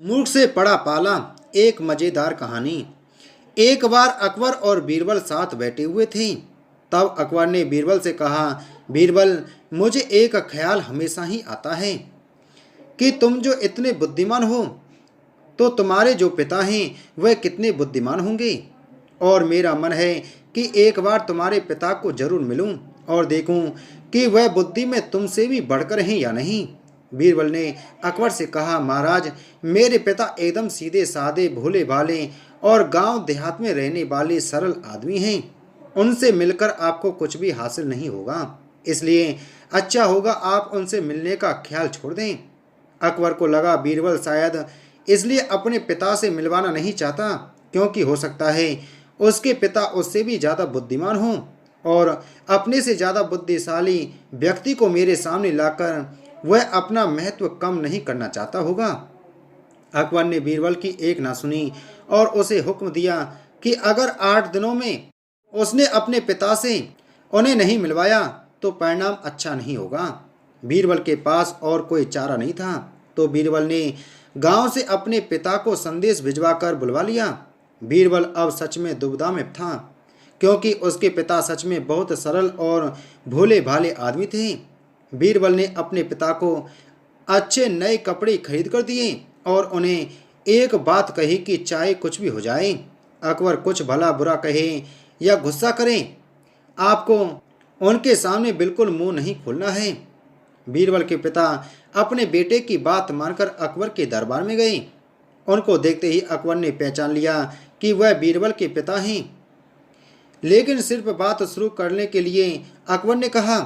मूर्ख से पड़ा पाला। एक मजेदार कहानी। एक बार अकबर और बीरबल साथ बैठे हुए थे। तब अकबर ने बीरबल से कहा, बीरबल, मुझे एक ख्याल हमेशा ही आता है कि तुम जो इतने बुद्धिमान हो, तो तुम्हारे जो पिता हैं वह कितने बुद्धिमान होंगे। और मेरा मन है कि एक बार तुम्हारे पिता को जरूर मिलूं और देखूं कि वह बुद्धि में तुमसे भी बढ़कर हैं या नहीं। बीरबल ने अकबर से कहा, महाराज, मेरे पिता एकदम सीधे साधे भोले भाले और गांव देहात में रहने वाले सरल आदमी हैं। उनसे मिलकर आपको कुछ भी हासिल नहीं होगा, इसलिए अच्छा होगा आप उनसे मिलने का ख्याल छोड़ दें। अकबर को लगा बीरबल शायद इसलिए अपने पिता से मिलवाना नहीं चाहता क्योंकि हो सकता है उसके पिता उससे भी ज़्यादा बुद्धिमान हों और अपने से ज़्यादा बुद्धिशाली व्यक्ति को मेरे सामने लाकर वह अपना महत्व कम नहीं करना चाहता होगा। अकबर ने बीरबल की एक ना सुनी और उसे हुक्म दिया कि अगर 8 दिनों में उसने अपने पिता से उन्हें नहीं मिलवाया तो परिणाम अच्छा नहीं होगा। बीरबल के पास और कोई चारा नहीं था, तो बीरबल ने गांव से अपने पिता को संदेश भिजवाकर बुलवा लिया। बीरबल अब सच में दुविधा में था, क्योंकि उसके पिता सच में बहुत सरल और भोले भाले आदमी थे। बीरबल ने अपने पिता को अच्छे नए कपड़े खरीद कर दिए और उन्हें एक बात कही कि चाहे कुछ भी हो जाए, अकबर कुछ भला बुरा कहे या गुस्सा करें, आपको उनके सामने बिल्कुल मुंह नहीं खोलना है। बीरबल के पिता अपने बेटे की बात मानकर अकबर के दरबार में गए। उनको देखते ही अकबर ने पहचान लिया कि वह बीरबल के पिता हैं। लेकिन सिर्फ बात शुरू करने के लिए अकबर ने कहा,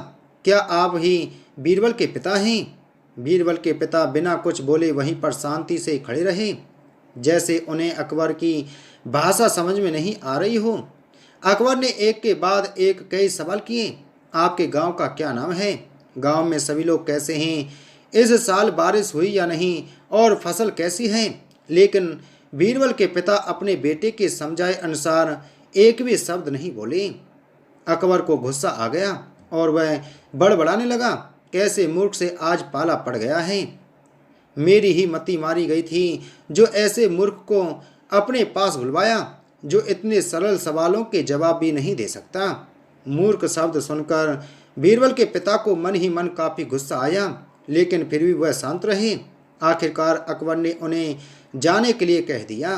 क्या आप ही बीरबल के पिता हैं? बीरबल के पिता बिना कुछ बोले वहीं पर शांति से खड़े रहे, जैसे उन्हें अकबर की भाषा समझ में नहीं आ रही हो। अकबर ने एक के बाद एक कई सवाल किए। आपके गांव का क्या नाम है? गांव में सभी लोग कैसे हैं? इस साल बारिश हुई या नहीं? और फसल कैसी है? लेकिन बीरबल के पिता अपने बेटे के समझाए अनुसार एक भी शब्द नहीं बोले। अकबर को गुस्सा आ गया और वह बड़बड़ाने लगा, कैसे मूर्ख से आज पाला पड़ गया है। मेरी ही मति मारी गई थी जो ऐसे मूर्ख को अपने पास बुलवाया, जो इतने सरल सवालों के जवाब भी नहीं दे सकता। मूर्ख शब्द सुनकर बीरबल के पिता को मन ही मन काफ़ी गुस्सा आया, लेकिन फिर भी वह शांत रहे। आखिरकार अकबर ने उन्हें जाने के लिए कह दिया।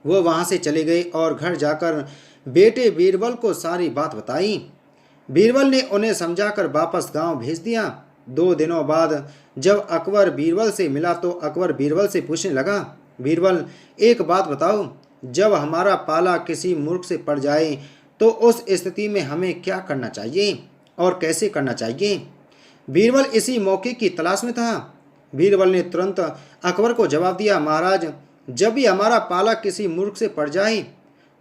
वो वहाँ से चले गए और घर जाकर बेटे बीरबल को सारी बात बताई। बीरबल ने उन्हें समझाकर वापस गांव भेज दिया। 2 दिनों बाद जब अकबर बीरबल से मिला तो अकबर बीरबल से पूछने लगा, बीरबल, एक बात बताओ, जब हमारा पाला किसी मूर्ख से पड़ जाए तो उस स्थिति में हमें क्या करना चाहिए और कैसे करना चाहिए? बीरबल इसी मौके की तलाश में था। बीरबल ने तुरंत अकबर को जवाब दिया, महाराज, जब भी हमारा पाला किसी मूर्ख से पड़ जाए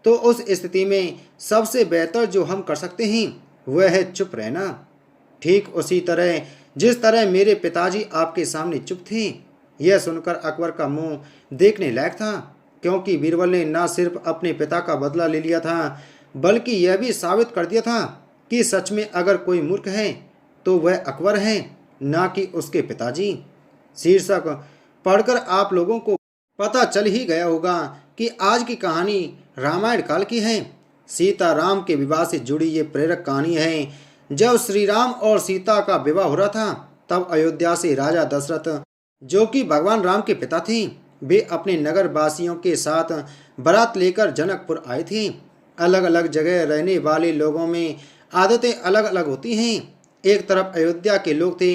तो उस स्थिति में सबसे बेहतर जो हम कर सकते हैं वह है चुप रहना। ठीक उसी तरह जिस तरह मेरे पिताजी आपके सामने चुप थे। यह सुनकर अकबर का मुंह देखने लायक था, क्योंकि बीरबल ने न सिर्फ अपने पिता का बदला ले लिया था, बल्कि यह भी साबित कर दिया था कि सच में अगर कोई मूर्ख है तो वह अकबर है, न कि उसके पिताजी। शीर्षक पढ़कर आप लोगों को पता चल ही गया होगा कि आज की कहानी रामायण काल की है। सीता राम के विवाह से जुड़ी ये प्रेरक कहानी है। जब श्री राम और सीता का विवाह हो रहा था, तब अयोध्या से राजा दशरथ, जो कि भगवान राम के पिता थे, वे अपने नगर वासियों के साथ बारात लेकर जनकपुर आए थे। अलग अलग जगह रहने वाले लोगों में आदतें अलग अलग होती हैं। एक तरफ अयोध्या के लोग थे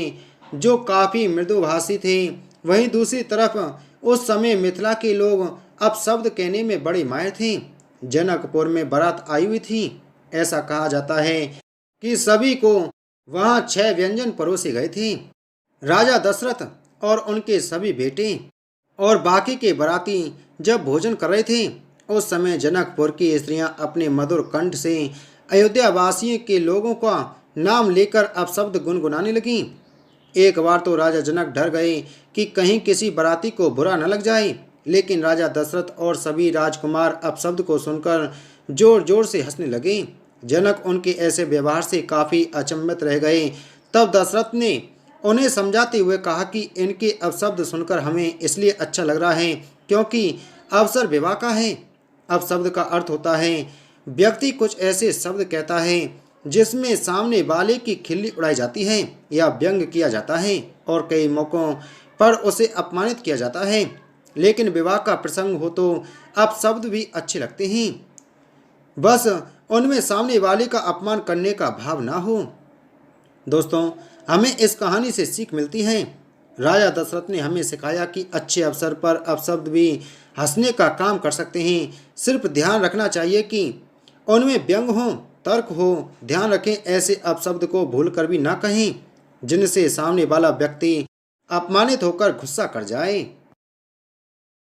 जो काफ़ी मृदुभाषी थे, वहीं दूसरी तरफ उस समय मिथिला के लोग अपशब्द कहने में बड़े माहिर थे। जनकपुर में बारात आई हुई थी। ऐसा कहा जाता है कि सभी को वहां 6 व्यंजन परोसे गए थे। राजा दशरथ और उनके सभी बेटे और बाकी के बाराती जब भोजन कर रहे थे, उस समय जनकपुर की स्त्रियां अपने मधुर कंठ से अयोध्या वासियों के लोगों का नाम लेकर अपशब्द गुनगुनाने लगीं। एक बार तो राजा जनक डर गए कि कहीं किसी बाराती को बुरा न लग जाए, लेकिन राजा दशरथ और सभी राजकुमार अपशब्द को सुनकर जोर जोर से हंसने लगे। जनक उनके ऐसे व्यवहार से काफ़ी अचंभित रह गए। तब दशरथ ने उन्हें समझाते हुए कहा कि इनके अपशब्द सुनकर हमें इसलिए अच्छा लग रहा है क्योंकि अवसर विवाह का है। अपशब्द का अर्थ होता है व्यक्ति कुछ ऐसे शब्द कहता है जिसमें सामने वाले की खिल्ली उड़ाई जाती है या व्यंग किया जाता है और कई मौक़ों पर उसे अपमानित किया जाता है। लेकिन विवाह का प्रसंग हो तो अपशब्द भी अच्छे लगते हैं, बस उनमें सामने वाले का अपमान करने का भाव ना हो। दोस्तों, हमें इस कहानी से सीख मिलती है। राजा दशरथ ने हमें सिखाया कि अच्छे अवसर पर अपशब्द भी हंसने का काम कर सकते हैं। सिर्फ ध्यान रखना चाहिए कि उनमें व्यंग हो, तर्क हो। ध्यान रखें ऐसे अपशब्द को भूल कर भी ना कहें जिनसे सामने वाला व्यक्ति अपमानित होकर गुस्सा कर जाए।